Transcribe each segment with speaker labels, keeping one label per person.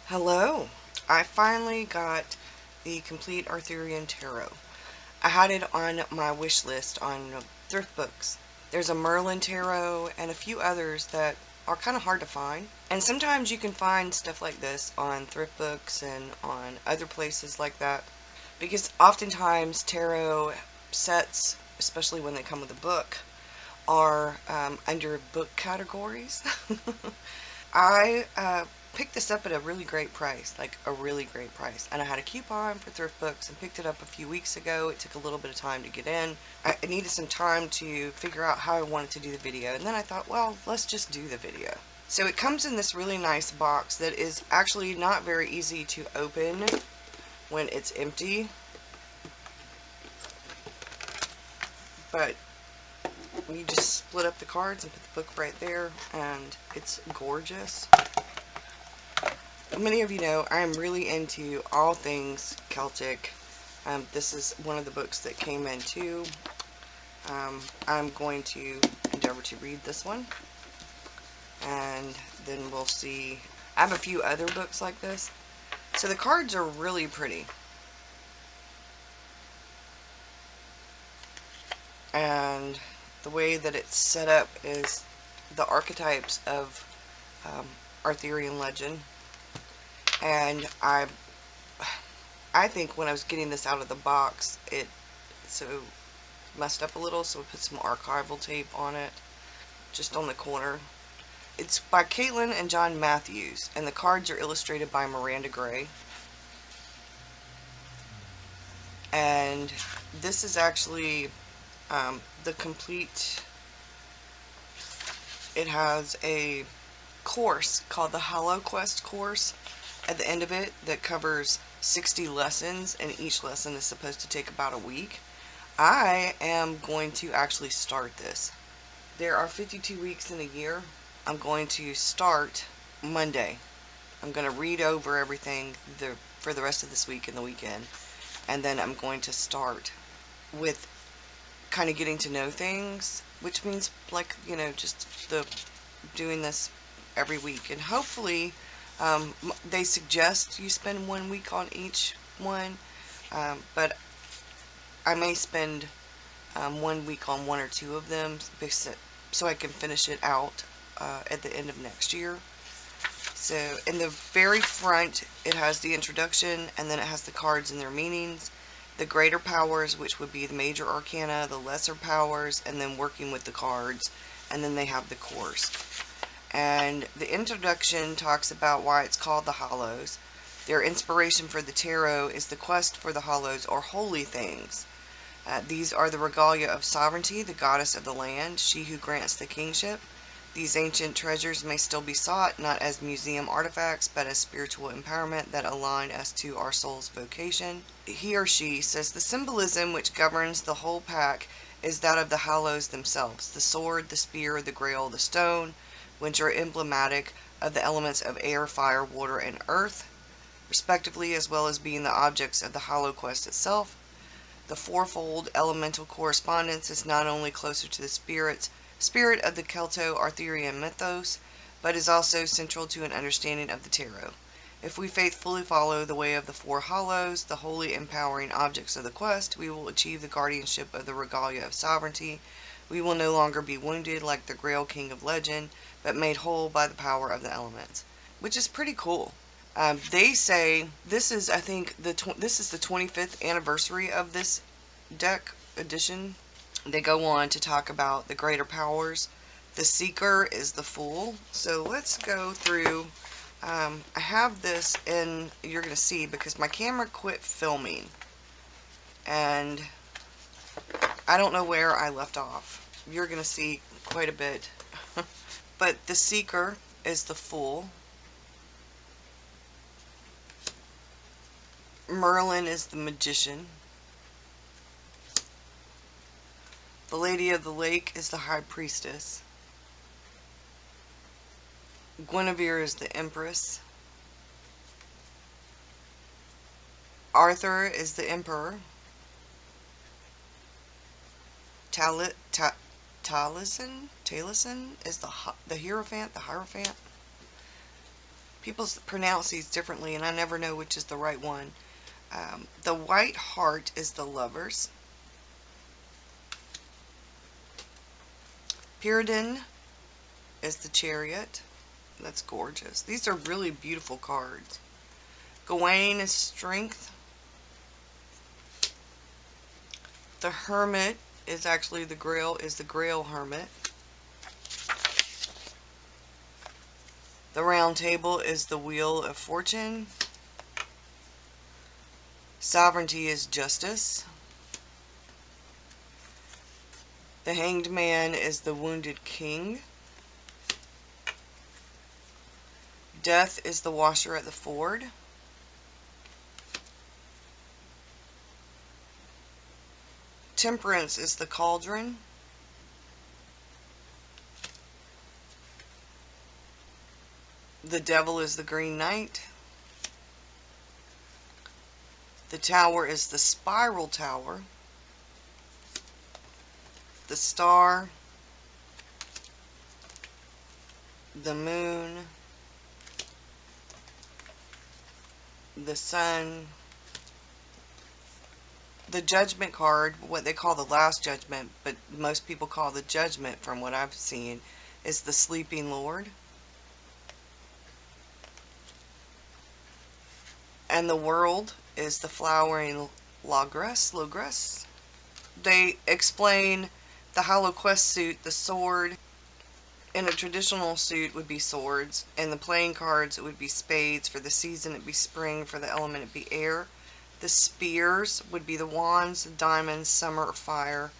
Speaker 1: Hello! I finally got the complete Arthurian Tarot. I had it on my wish list on thrift books. There's a Merlin Tarot and a few others that are kind of hard to find. And sometimes you can find stuff like this on thrift books and on other places like that. Because oftentimes tarot sets, especially when they come with a book, are under book categories. I picked this up at a really great price, like a really great price. And I had a coupon for thrift books and picked it up a few weeks ago. It took a little bit of time to get in. I needed some time to figure out how I wanted to do the video. And then I thought, well, let's just do the video. So it comes in this really nice box that is actually not very easy to open when it's empty. But you just split up the cards and put the book right there, and it's gorgeous. Many of you know I am really into all things Celtic. This is one of the books that came in too. I'm going to endeavor to read this one, and then we'll see. I have a few other books like this. So the cards are really pretty. And the way that it's set up is the archetypes of Arthurian legend. And I think when I was getting this out of the box, it messed up a little, so I put some archival tape on it, just on the corner. It's by Caitlin and John Matthews, and the cards are illustrated by Miranda Gray. And this is actually the complete. It has a course called the Holo Quest course at the end of it that covers 60 lessons, and each lesson is supposed to take about a week. I am going to actually start this. There are 52 weeks in a year. I'm going to start Monday. I'm going to read over everything for the rest of this week and the weekend, and then I'm going to start with kind of getting to know things, which means, like, you know, just doing this every week. And hopefully they suggest you spend 1 week on each one, but I may spend 1 week on 1 or 2 of them so I can finish it out at the end of next year. So in the very front it has the introduction, and then it has the cards and their meanings, the greater powers, which would be the major arcana, the lesser powers, and then working with the cards, and then they have the course. And the introduction talks about why it's called the Hollows. Their inspiration for the tarot is the quest for the Hollows, or holy things. These are the regalia of sovereignty, the goddess of the land, she who grants the kingship. These ancient treasures may still be sought, not as museum artifacts, but as spiritual empowerment that align us to our soul's vocation. He or she says the symbolism which governs the whole pack is that of the Hollows themselves, the sword, the spear, the grail, the stone, which are emblematic of the elements of air, fire, water, and earth, respectively, as well as being the objects of the Holo Quest itself. The fourfold elemental correspondence is not only closer to the spirit of the Celto-Arthurian mythos, but is also central to an understanding of the tarot. If we faithfully follow the way of the 4 hollows, the holy empowering objects of the quest, we will achieve the guardianship of the regalia of sovereignty. We will no longer be wounded like the Grail King of legend, but made whole by the power of the elements, which is pretty cool. They say this is, I think, this is the 25th anniversary of this deck edition. They go on to talk about the greater powers. The Seeker is the Fool. So let's go through. I have this in, you're going to see, because my camera quit filming, and I don't know where I left off. You're going to see quite a bit. But the Seeker is the Fool. Merlin is the Magician. The Lady of the Lake is the High Priestess. Guinevere is the Empress. Arthur is the Emperor. Taliesin is the Hierophant, People pronounce these differently, and I never know which is the right one. The white heart is the Lovers. Pyridon is the Chariot. That's gorgeous. These are really beautiful cards. Gawain is Strength. The Hermit is actually the Grail Hermit. The Round Table is the Wheel of Fortune. Sovereignty is Justice. The Hanged Man is the Wounded King. Death is the Washer at the Ford. Temperance is the Cauldron. The Devil is the Green Knight. The Tower is the Spiral Tower. The Star. The Moon. The Sun. The Judgment card, what they call the Last Judgment, but most people call the Judgment from what I've seen, is the Sleeping Lord. And the World is the Flowering Logress. They explain the Holo Quest suit, the sword. In a traditional suit would be swords. In the playing cards it would be spades. For the season it'd be spring. For the element it'd be air. The spears would be the wands, the diamonds, summer or fire.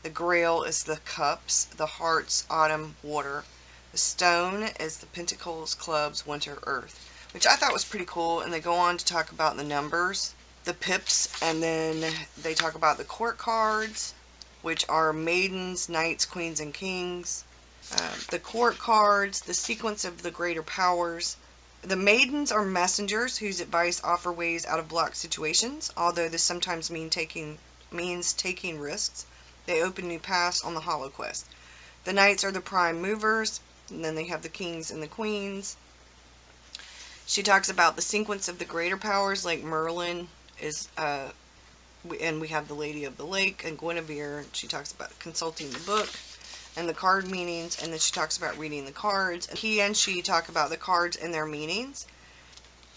Speaker 1: The Grail is the cups. The hearts, autumn, water. The stone is the pentacles, clubs, winter, earth. Which I thought was pretty cool, and they go on to talk about the numbers, the pips, and then they talk about the court cards, which are maidens, knights, queens, and kings. The court cards, the sequence of the greater powers. The maidens are messengers whose advice offer ways out of blocked situations, although this sometimes means taking risks. They open new paths on the Holo Quest. The knights are the prime movers, and then they have the kings and the queens. She talks about the sequence of the greater powers, like Merlin is, and we have the Lady of the Lake and Guinevere. She talks about consulting the book and the card meanings, and then she talks about reading the cards. And he and she talk about the cards and their meanings.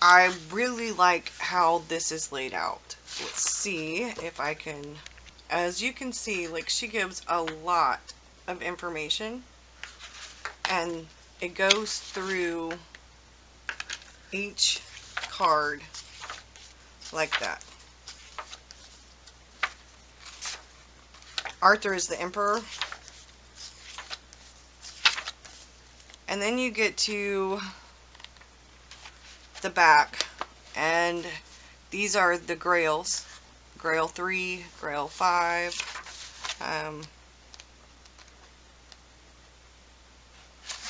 Speaker 1: I really like how this is laid out. Let's see if I can, as you can see, like she gives a lot of information, and it goes through each card like that. Arthur is the Emperor. And then you get to the back, and these are the Grails. Grail 3, Grail 5.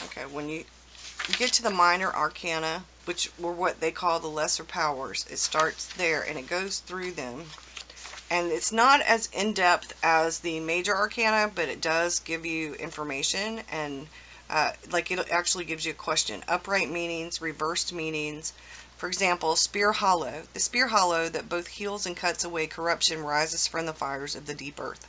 Speaker 1: Okay, when you get to the minor arcana, which were what they call the lesser powers, it starts there and it goes through them. And it's not as in-depth as the major arcana, but it does give you information, and like it actually gives you a question. Upright meanings, reversed meanings. For example, Spear Hollow. The Spear Hollow that both heals and cuts away corruption rises from the fires of the deep earth.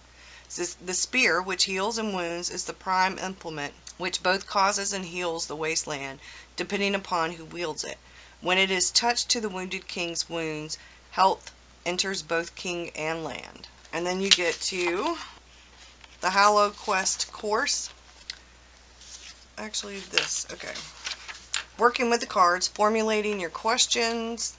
Speaker 1: The spear, which heals and wounds, is the prime implement which both causes and heals the wasteland, depending upon who wields it. When it is touched to the wounded king's wounds, health enters both king and land. And then you get to the Holo Quest course. Actually, this, okay. Working with the cards, formulating your questions.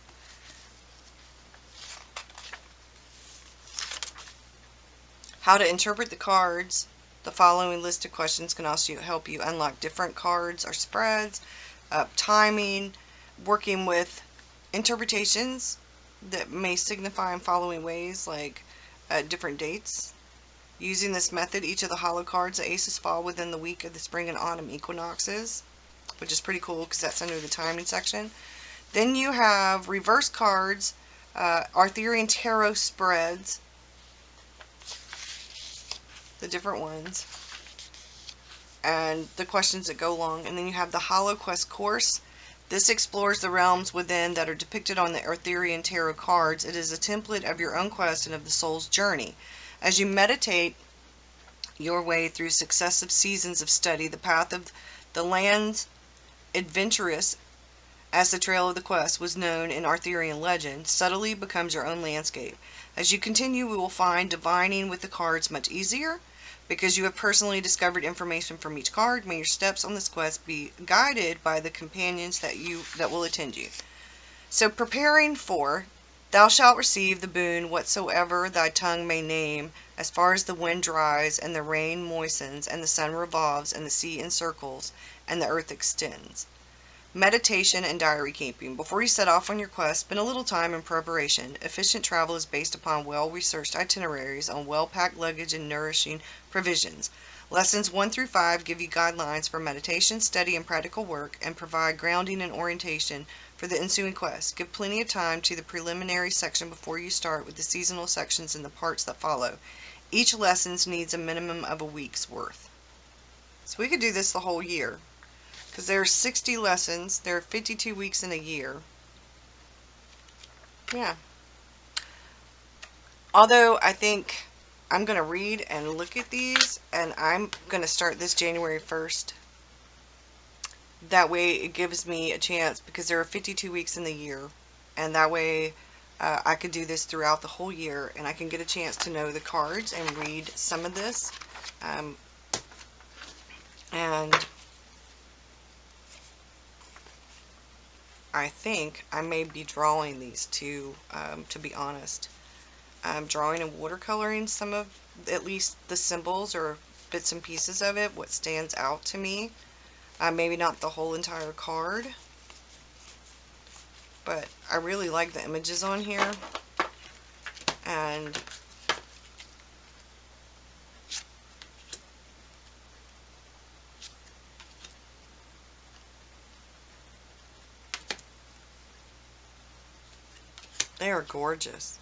Speaker 1: How to interpret the cards. The following list of questions can also help you unlock different cards or spreads. Timing. Working with interpretations that may signify in following ways, like different dates. Using this method, each of the Holo cards, the aces, fall within the week of the spring and autumn equinoxes, which is pretty cool because that's under the timing section. Then you have reverse cards, Arthurian Tarot spreads, the different ones, and the questions that go along. And then you have the Holo Quest course. This explores the realms within that are depicted on the Arthurian tarot cards. It is a template of your own quest and of the soul's journey. As you meditate your way through successive seasons of study, the path of the land's adventurous, as the Trail of the Quest was known in Arthurian legend, subtly becomes your own landscape. As you continue, we will find divining with the cards much easier, because you have personally discovered information from each card. May your steps on this quest be guided by the companions that will attend you. So preparing for, thou shalt receive the boon whatsoever thy tongue may name, as far as the wind dries, and the rain moistens, and the sun revolves, and the sea encircles, and the earth extends. Meditation and diary keeping. Before you set off on your quest, spend a little time in preparation. Efficient travel is based upon well-researched itineraries on well-packed luggage and nourishing provisions. Lessons 1 through 5 give you guidelines for meditation, study, and practical work, and provide grounding and orientation for the ensuing quest. Give plenty of time to the preliminary section before you start with the seasonal sections and the parts that follow. Each lesson needs a minimum of a week's worth. So we could do this the whole year, because there are 60 lessons. There are 52 weeks in a year. Yeah. Although I think I'm going to read and look at these, and I'm going to start this January 1st. That way it gives me a chance, because there are 52 weeks in the year, and that way I could do this throughout the whole year, and I can get a chance to know the cards and read some of this. And I think I may be drawing these two, to be honest. I'm drawing and watercoloring some of, at least the symbols or bits and pieces of it, what stands out to me. Maybe not the whole entire card, but I really like the images on here. And they are gorgeous.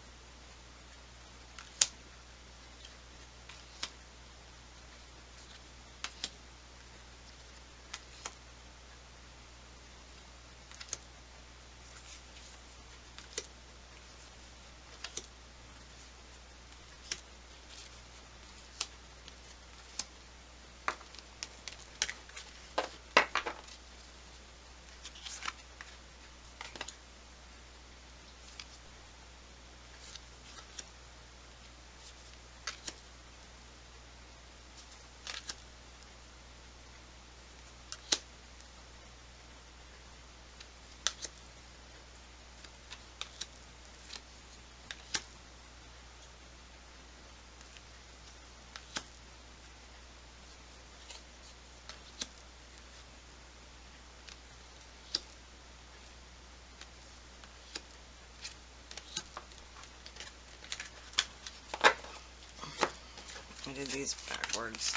Speaker 1: I did these backwards.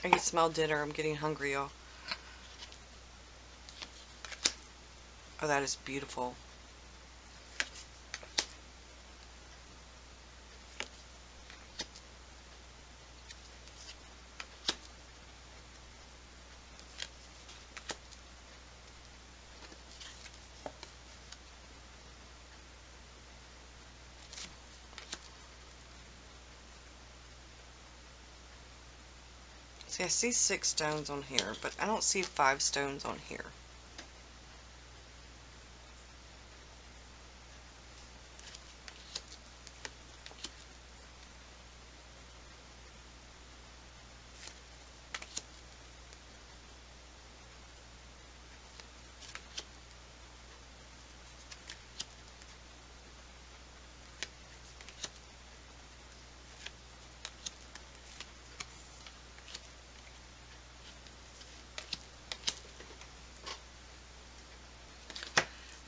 Speaker 1: I can smell dinner. I'm getting hungry, y'all. Oh, that is beautiful. See, I see 6 stones on here, but I don't see 5 stones on here.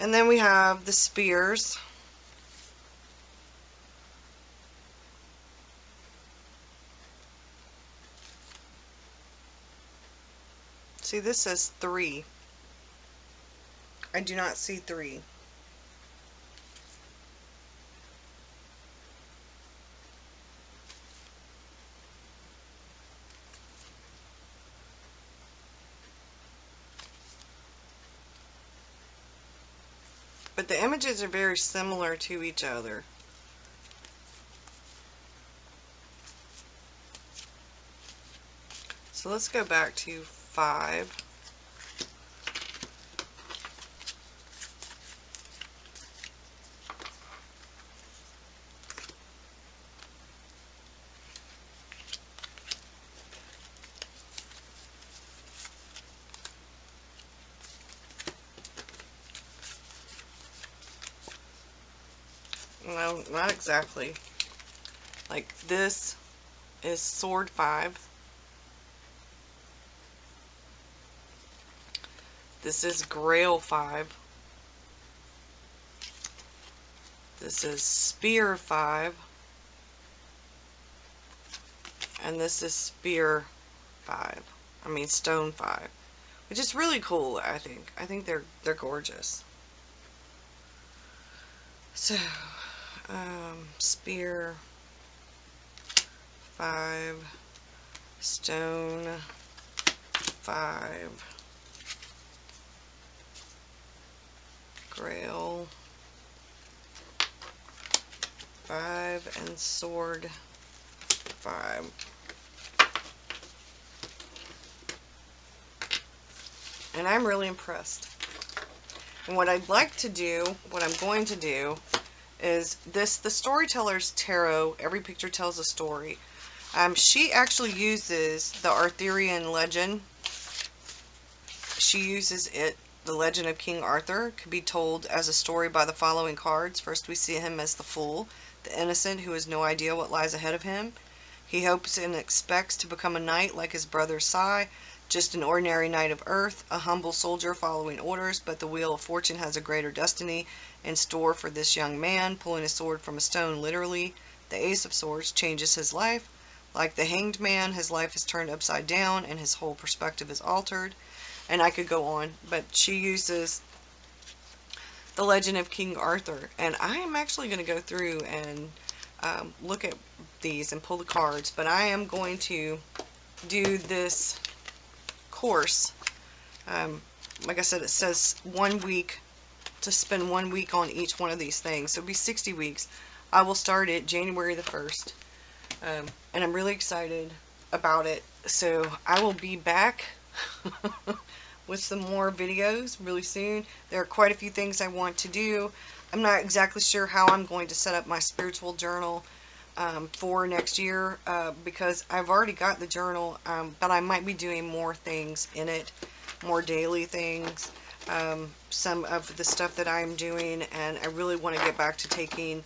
Speaker 1: And then we have the spears. See, this says 3. I do not see 3. but the images are very similar to each other. So let's go back to 5. No, not exactly. Like this is Sword 5. This is Grail 5. This is Spear 5. And this is Spear 5. I mean Stone 5. Which is really cool, I think. I think they're gorgeous. So, Spear 5, Stone 5, Grail 5, and Sword 5. And I'm really impressed. And what I'd like to do, what I'm going to do, is the Storytellers Tarot, every picture tells a story. She actually uses the Arthurian legend. She uses it, the legend of King Arthur, could be told as a story by the following cards. First we see him as the fool, the innocent who has no idea what lies ahead of him. He hopes and expects to become a knight like his brother Sai, just an ordinary knight of earth, a humble soldier following orders, but the wheel of fortune has a greater destiny in store for this young man, pulling a sword from a stone literally. The Ace of Swords changes his life. Like the hanged man, his life is turned upside down and his whole perspective is altered. And I could go on, but she uses the legend of King Arthur. And I am actually going to go through and look at these and pull the cards, but I am going to do this course. Like I said, it says 1 week, to spend 1 week on each one of these things. So it'll be 60 weeks. I will start it January the 1st. And I'm really excited about it. So I will be back with some more videos really soon. There are quite a few things I want to do. I'm not exactly sure how I'm going to set up my spiritual journal for next year, because I've already got the journal, but I might be doing more things in it, more daily things, some of the stuff that I'm doing, and I really want to get back to taking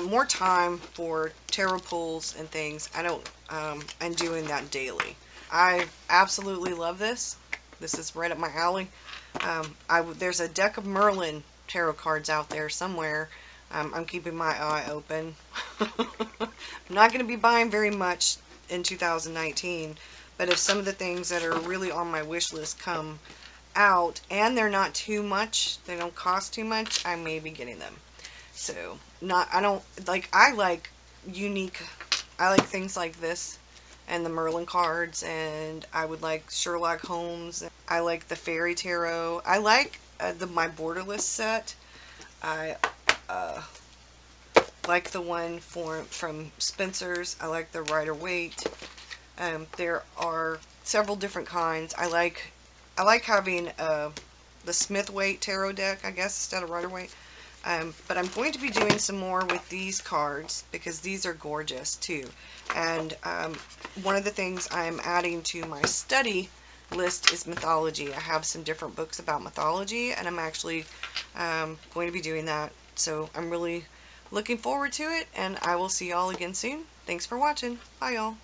Speaker 1: more time for tarot pulls and things. And doing that daily. I absolutely love this. This is right up my alley. There's a deck of Merlin tarot cards out there somewhere. I'm keeping my eye open. I'm not going to be buying very much in 2019, but if some of the things that are really on my wish list come out and they're not too much, they don't cost too much, I may be getting them. So, I like unique, I like things like this and the Merlin cards, and I would like Sherlock Holmes. I like the Fairy Tarot. I like my Borderless set. I like the one from Spencer's. I like the Rider-Waite. There are several different kinds. I like having the Smith-Waite tarot deck, I guess, instead of Rider-Waite. But I'm going to be doing some more with these cards because these are gorgeous too. And one of the things I'm adding to my study list is mythology. I have some different books about mythology, and I'm actually going to be doing that. So I'm really looking forward to it, and I will see y'all again soon. Thanks for watching. Bye, y'all.